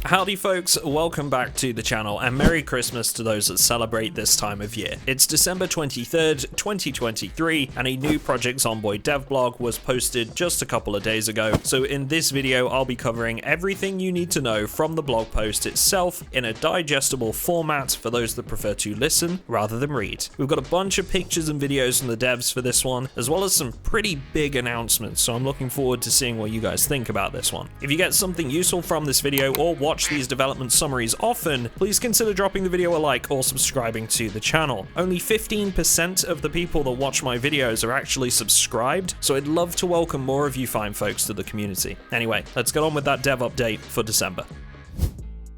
Howdy folks, welcome back to the channel and Merry Christmas to those that celebrate this time of year. It's December 23rd, 2023 and a new Project Zomboid dev blog was posted just a couple of days ago. So in this video I'll be covering everything you need to know from the blog post itself in a digestible format for those that prefer to listen rather than read. We've got a bunch of pictures and videos from the devs for this one, as well as some pretty big announcements, so I'm looking forward to seeing what you guys think about this one. If you get something useful from this video or watch these development summaries often, please consider dropping the video a like or subscribing to the channel. Only 15% of the people that watch my videos are actually subscribed, so I'd love to welcome more of you fine folks to the community. Anyway, let's get on with that dev update for December.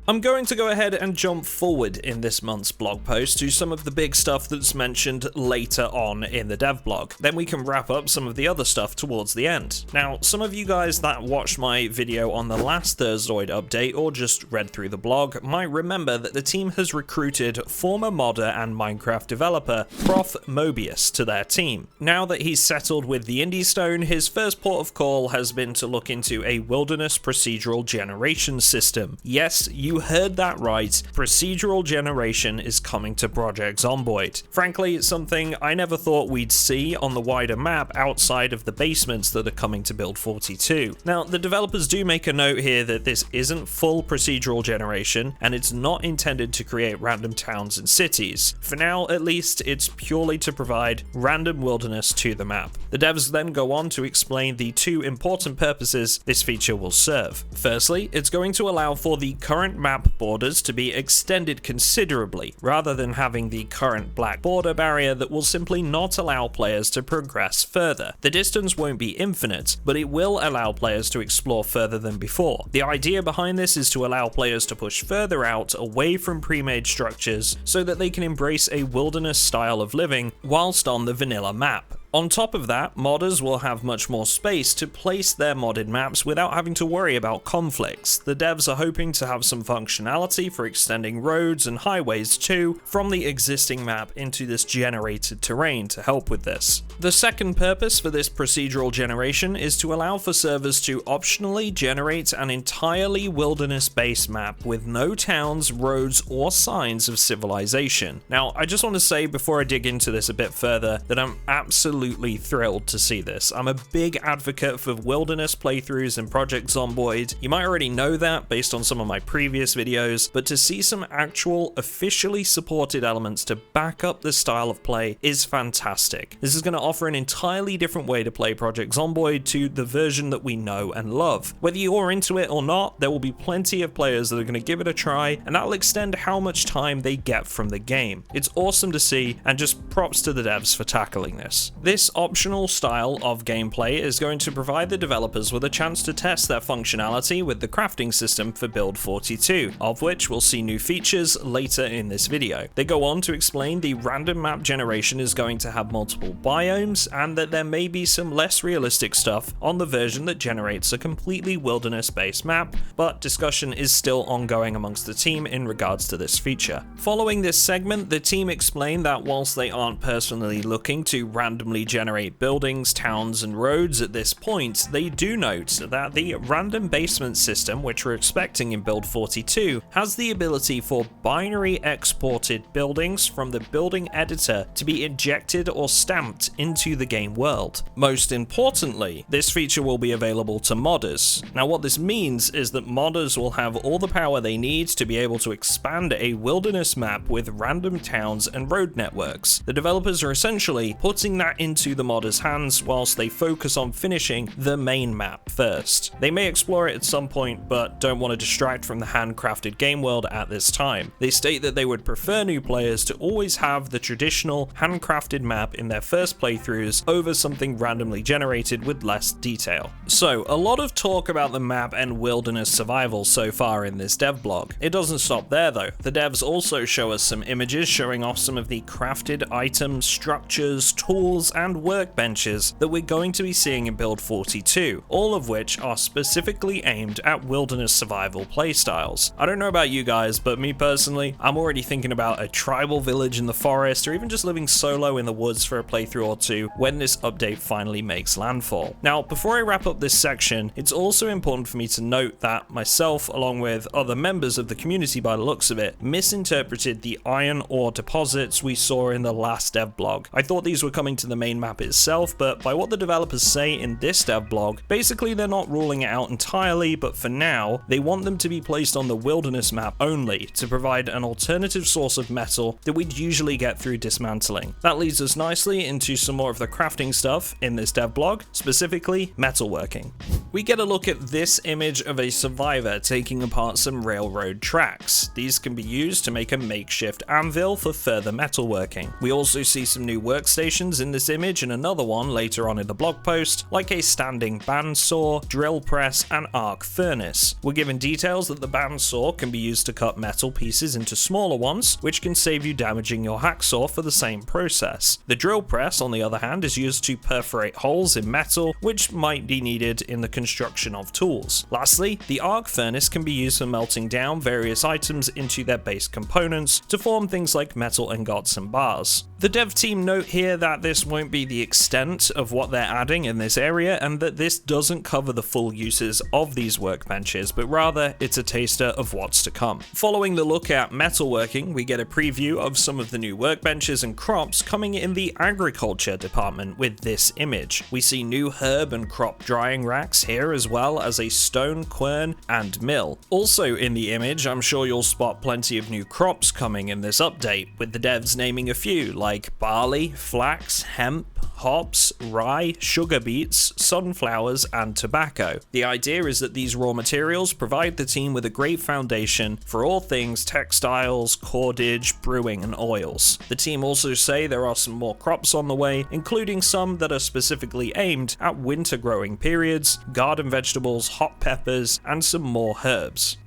I'm going to go ahead and jump forward in this month's blog post to some of the big stuff that's mentioned later on in the dev blog. Then we can wrap up some of the other stuff towards the end. Now, some of you guys that watched my video on the last Thursdoid update or just read through the blog might remember that the team has recruited former modder and Minecraft developer Prof Mobius to their team. Now that he's settled with the Indie Stone, his first port of call has been to look into a wilderness procedural generation system. Yes, you heard that right, Procedural Generation is coming to Project Zomboid. Frankly, it's something I never thought we'd see on the wider map outside of the basements that are coming to Build 42. Now, the developers do make a note here that this isn't full procedural generation, and it's not intended to create random towns and cities. For now, at least, it's purely to provide random wilderness to the map. The devs then go on to explain the two important purposes this feature will serve. Firstly, it's going to allow for the current map borders to be extended considerably, rather than having the current black border barrier that will simply not allow players to progress further. The distance won't be infinite, but it will allow players to explore further than before. The idea behind this is to allow players to push further out away from pre-made structures so that they can embrace a wilderness style of living whilst on the vanilla map. On top of that, modders will have much more space to place their modded maps without having to worry about conflicts. The devs are hoping to have some functionality for extending roads and highways too from the existing map into this generated terrain to help with this. The second purpose for this procedural generation is to allow for servers to optionally generate an entirely wilderness-based map with no towns, roads, or signs of civilization. Now, I just want to say before I dig into this a bit further that I'm absolutely thrilled to see this. I'm a big advocate for wilderness playthroughs in Project Zomboid. You might already know that based on some of my previous videos, but to see some actual officially supported elements to back up this style of play is fantastic. This is going to offer an entirely different way to play Project Zomboid to the version that we know and love. Whether you're into it or not, there will be plenty of players that are going to give it a try, and that'll extend how much time they get from the game. It's awesome to see, and just props to the devs for tackling this. This optional style of gameplay is going to provide the developers with a chance to test their functionality with the crafting system for Build 42, of which we'll see new features later in this video. They go on to explain the random map generation is going to have multiple biomes, and that there may be some less realistic stuff on the version that generates a completely wilderness-based map, but discussion is still ongoing amongst the team in regards to this feature. Following this segment, the team explained that whilst they aren't personally looking to randomly generate buildings, towns, and roads at this point, they do note that the random basement system, which we're expecting in Build 42, has the ability for binary exported buildings from the building editor to be injected or stamped into the game world. Most importantly, this feature will be available to modders. Now, what this means is that modders will have all the power they need to be able to expand a wilderness map with random towns and road networks. The developers are essentially putting that into the modders' hands whilst they focus on finishing the main map first. They may explore it at some point, but don't want to distract from the handcrafted game world at this time. They state that they would prefer new players to always have the traditional handcrafted map in their first playthroughs over something randomly generated with less detail. So, a lot of talk about the map and wilderness survival so far in this dev blog. It doesn't stop there though. The devs also show us some images showing off some of the crafted items, structures, tools, and workbenches that we're going to be seeing in Build 42, all of which are specifically aimed at wilderness survival playstyles. I don't know about you guys, but me personally, I'm already thinking about a tribal village in the forest, or even just living solo in the woods for a playthrough or two when this update finally makes landfall. Now, before I wrap up this section, it's also important for me to note that myself, along with other members of the community by the looks of it, misinterpreted the iron ore deposits we saw in the last dev blog. I thought these were coming to the main map itself, but by what the developers say in this dev blog, basically they're not ruling it out entirely, but for now, they want them to be placed on the wilderness map only to provide an alternative source of metal that we'd usually get through dismantling. That leads us nicely into some more of the crafting stuff in this dev blog, specifically metalworking. We get a look at this image of a survivor taking apart some railroad tracks. These can be used to make a makeshift anvil for further metalworking. We also see some new workstations in this image and another one later on in the blog post, like a standing bandsaw, drill press, and arc furnace. We're given details that the bandsaw can be used to cut metal pieces into smaller ones, which can save you damaging your hacksaw for the same process. The drill press, on the other hand, is used to perforate holes in metal, which might be needed in the construction of tools. Lastly, the arc furnace can be used for melting down various items into their base components to form things like metal ingots and bars. The dev team note here that this won't be the extent of what they're adding in this area, and that this doesn't cover the full uses of these workbenches, but rather it's a taster of what's to come. Following the look at metalworking, we get a preview of some of the new workbenches and crops coming in the agriculture department with this image. We see new herb and crop drying racks here, as well as a stone quern and mill. Also in the image, I'm sure you'll spot plenty of new crops coming in this update, with the devs naming a few like barley, flax, hemp, hops, rye, sugar beets, sunflowers, and tobacco. The idea is that these raw materials provide the team with a great foundation for all things textiles, cordage, brewing, and oils. The team also say there are some more crops on the way, including some that are specifically aimed at winter growing periods, garden vegetables, hot peppers, and some more herbs.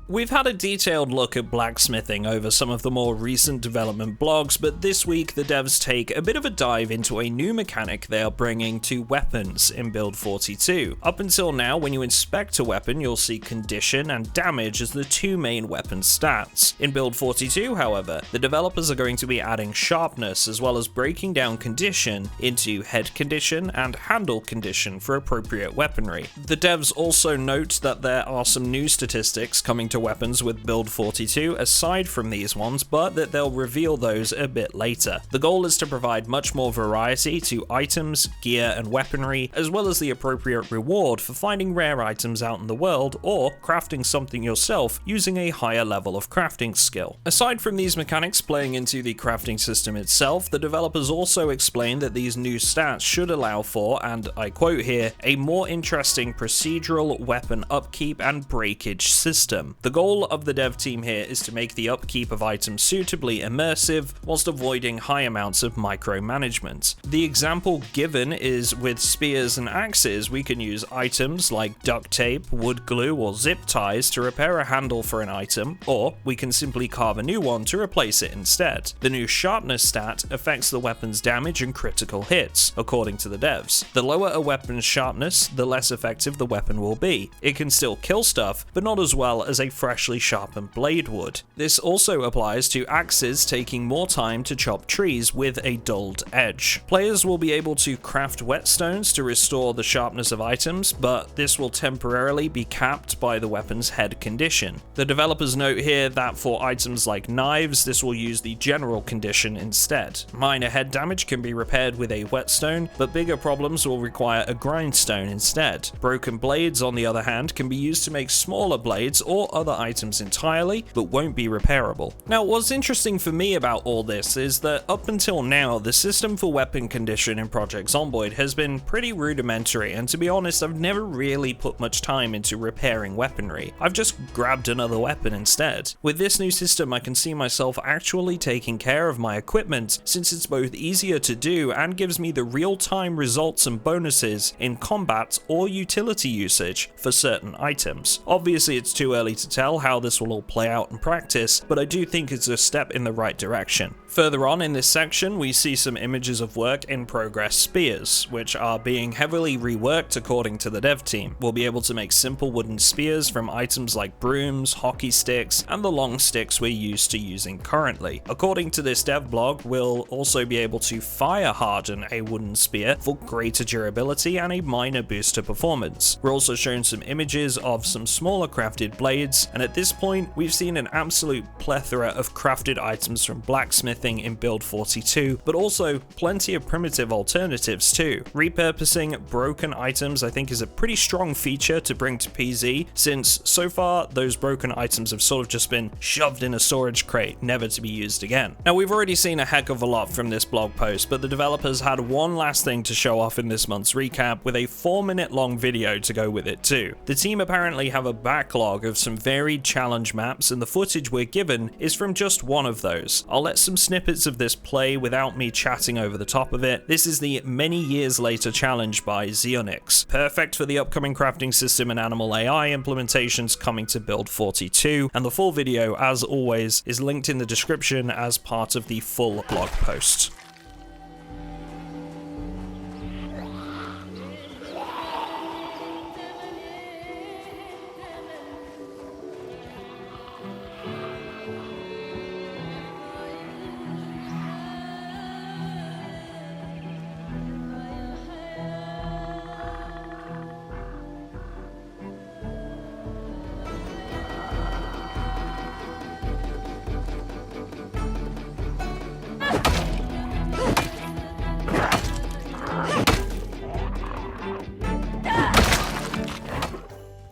We've had a detailed look at blacksmithing over some of the more recent development blogs, but this week the devs take a bit of a dive into a new mechanic they are bringing to weapons in Build 42. Up until now, when you inspect a weapon, you'll see condition and damage as the two main weapon stats. In Build 42, however, the developers are going to be adding sharpness as well as breaking down condition into head condition and handle condition for appropriate weaponry. The devs also note that there are some new statistics coming to weapons with Build 42 aside from these ones, but that they'll reveal those a bit later. The goal is to provide much more variety to items, gear, and weaponry, as well as the appropriate reward for finding rare items out in the world or crafting something yourself using a higher level of crafting skill. Aside from these mechanics playing into the crafting system itself, the developers also explain that these new stats should allow for, and I quote here, a more interesting procedural weapon upkeep and breakage system. The goal of the dev team here is to make the upkeep of items suitably immersive whilst avoiding high amounts of micromanagement. The example given is with spears and axes, we can use items like duct tape, wood glue, or zip ties to repair a handle for an item, or we can simply carve a new one to replace it instead. The new sharpness stat affects the weapon's damage and critical hits, according to the devs. The lower a weapon's sharpness, the less effective the weapon will be. It can still kill stuff, but not as well as a freshly sharpened blade would. This also applies to axes taking more time to chop trees with a dulled edge. Players will be able to craft whetstones to restore the sharpness of items, but this will temporarily be capped by the weapon's head condition. The developers note here that for items like knives, this will use the general condition instead. Minor head damage can be repaired with a whetstone, but bigger problems will require a grindstone instead. Broken blades, on the other hand, can be used to make smaller blades or other items entirely, but won't be repairable. Now, what's interesting for me about all this is that up until now, the system for weapon condition in Project Zomboid has been pretty rudimentary, and to be honest, I've never really put much time into repairing weaponry. I've just grabbed another weapon instead. With this new system, I can see myself actually taking care of my equipment, since it's both easier to do and gives me the real-time results and bonuses in combat or utility usage for certain items. Obviously, it's too early to tell how this will all play out in practice, but I do think it's a step in the right direction. Further on in this section, we see some images of work in progress spears, which are being heavily reworked according to the dev team. We'll be able to make simple wooden spears from items like brooms, hockey sticks, and the long sticks we're used to using currently. According to this dev blog, we'll also be able to fire harden a wooden spear for greater durability and a minor boost to performance. We're also shown some images of some smaller crafted blades, and at this point, we've seen an absolute plethora of crafted items from blacksmithing in build 42, but also plenty of primitive alternatives too. Repurposing broken items I think is a pretty strong feature to bring to PZ, since so far those broken items have sort of just been shoved in a storage crate, never to be used again. Now we've already seen a heck of a lot from this blog post, but the developers had one last thing to show off in this month's recap with a 4-minute long video to go with it too. The team apparently have a backlog of some varied challenge maps, and the footage we're given is from just one of those. I'll let some snippets of this play without me chatting over the top of it. This is the Many Years Later challenge by Xeonix, perfect for the upcoming crafting system and animal AI implementations coming to build 42, and the full video, as always, is linked in the description as part of the full blog post.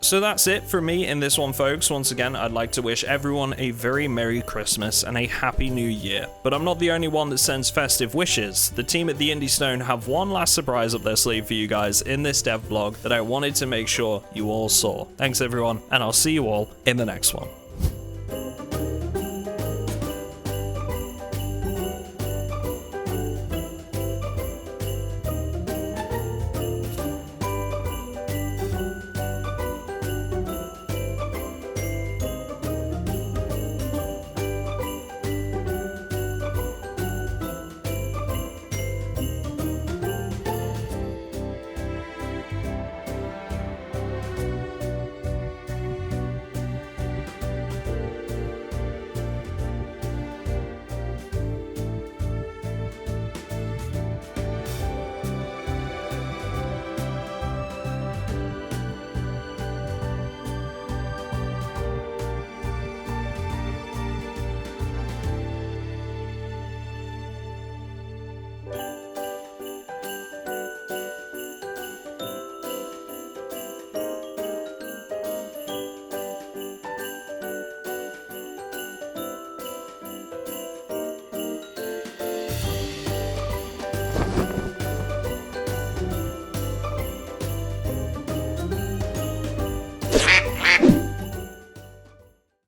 So that's it from me in this one, folks. Once again, I'd like to wish everyone a very Merry Christmas and a Happy New Year. But I'm not the only one that sends festive wishes. The team at the Indie Stone have one last surprise up their sleeve for you guys in this dev vlog that I wanted to make sure you all saw. Thanks everyone, and I'll see you all in the next one.